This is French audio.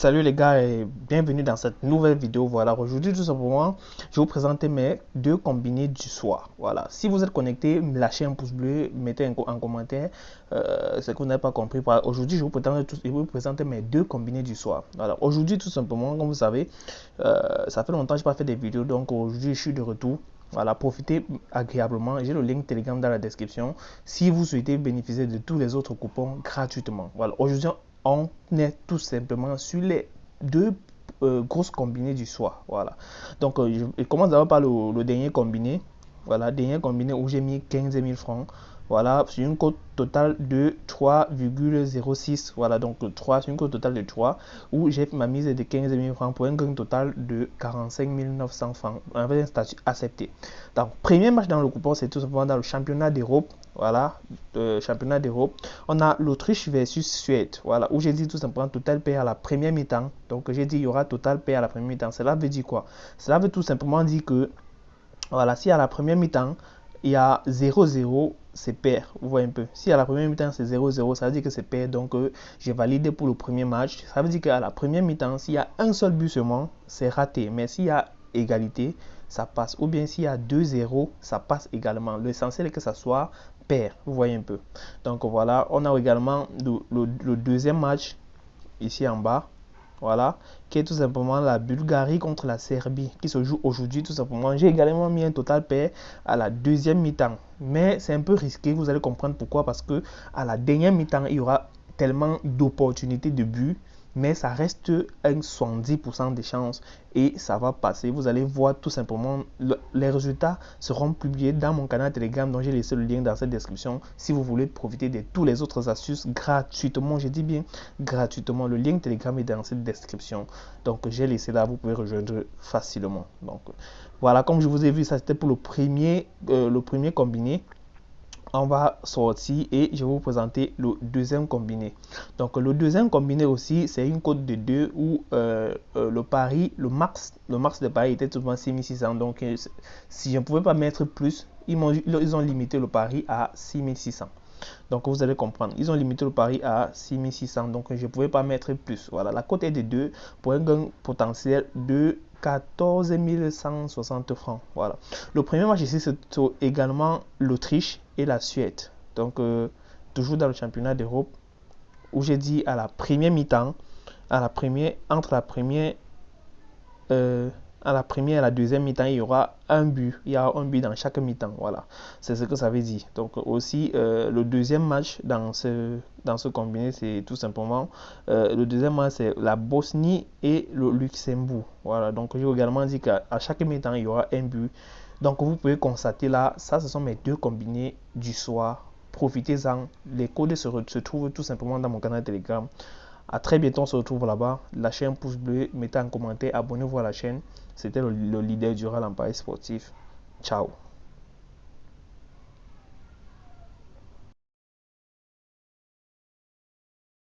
Salut les gars et bienvenue dans cette nouvelle vidéo. Voilà, aujourd'hui tout simplement, je vais vous présenter mes deux combinés du soir. Voilà, si vous êtes connecté, lâchez un pouce bleu, mettez en commentaire ce que vous n'avez pas compris. Aujourd'hui, je vais vous présenter mes deux combinés du soir. Voilà, aujourd'hui tout simplement, comme vous savez, ça fait longtemps que je n'ai pas fait des vidéos, donc aujourd'hui je suis de retour. Voilà, profitez agréablement. J'ai le link Telegram dans la description si vous souhaitez bénéficier de tous les autres coupons gratuitement. Voilà, aujourd'hui on est tout simplement sur les deux grosses combinées du soir. Voilà, donc je commence d'abord par le dernier combiné. Voilà, dernier combiné où j'ai mis 15 000 francs. Voilà, sur une cote totale de 3,06. Voilà, donc 3 sur une cote totale de 3 où j'ai ma mise de 15 000 francs pour un gain total de 45 900 francs avec un statut accepté. Donc, premier match dans le coupon, c'est tout simplement dans le championnat d'Europe. Voilà, championnat d'Europe. On a l'Autriche versus Suède. Voilà, où j'ai dit tout simplement total pair à la première mi-temps. Donc, j'ai dit il y aura total pair à la première mi-temps. Cela veut dire quoi? Cela veut tout simplement dire que, voilà, si à la première mi-temps, il y a 0-0, c'est pair. Vous voyez un peu. Si à la première mi-temps, c'est 0-0, ça veut dire que c'est pair. Donc, j'ai validé pour le premier match. Ça veut dire qu'à la première mi-temps, s'il y a un seul but seulement, c'est raté. Mais s'il y a égalité, ça passe. Ou bien s'il y a 2-0, ça passe également. L'essentiel est que ça soit pair. Vous voyez un peu. Donc, voilà. On a également le deuxième match ici en bas. Voilà, qui est tout simplement la Bulgarie contre la Serbie qui se joue aujourd'hui tout simplement. J'ai également mis un total pair à la deuxième mi-temps, mais c'est un peu risqué, vous allez comprendre pourquoi, parce que à la dernière mi-temps il y aura tellement d'opportunités de but, mais ça reste un 70% de chances et ça va passer. Vous allez voir tout simplement, les résultats seront publiés dans mon canal Telegram dont j'ai laissé le lien dans cette description si vous voulez profiter de tous les autres astuces gratuitement. Je dis bien gratuitement, le lien Telegram est dans cette description, donc j'ai laissé là, vous pouvez rejoindre facilement. Donc voilà, comme je vous ai vu, ça c'était pour le premier combiné. On va sortir et je vais vous présenter le deuxième combiné. Donc le deuxième combiné aussi, c'est une cote de 2 où le pari, le max de pari était tout simplement 6600. Donc si je ne pouvais pas mettre plus, ils ont limité le pari à 6600. Donc vous allez comprendre, ils ont limité le pari à 6600, donc je ne pouvais pas mettre plus. Voilà, la cote est de 2 pour un gain potentiel de 14 160 francs. Voilà. Le premier match ici, c'est également l'Autriche et la Suède. Donc, toujours dans le championnat d'Europe, où j'ai dit à la première mi-temps, entre la première et la deuxième mi-temps, il y aura un but. Il y a un but dans chaque mi-temps. Voilà, c'est ce que ça veut dire. Donc aussi, le deuxième match dans ce combiné, c'est tout simplement le deuxième match, c'est la Bosnie et le Luxembourg. Voilà, donc j'ai également dit qu'à chaque mi-temps, il y aura un but. Donc vous pouvez constater là, ça ce sont mes deux combinés du soir. Profitez-en. Les codes se trouvent tout simplement dans mon canal Telegram. A très bientôt, on se retrouve là-bas. Lâchez un pouce bleu, mettez un commentaire, abonnez-vous à la chaîne. C'était le leader du Rallye en Paris sportif. Ciao.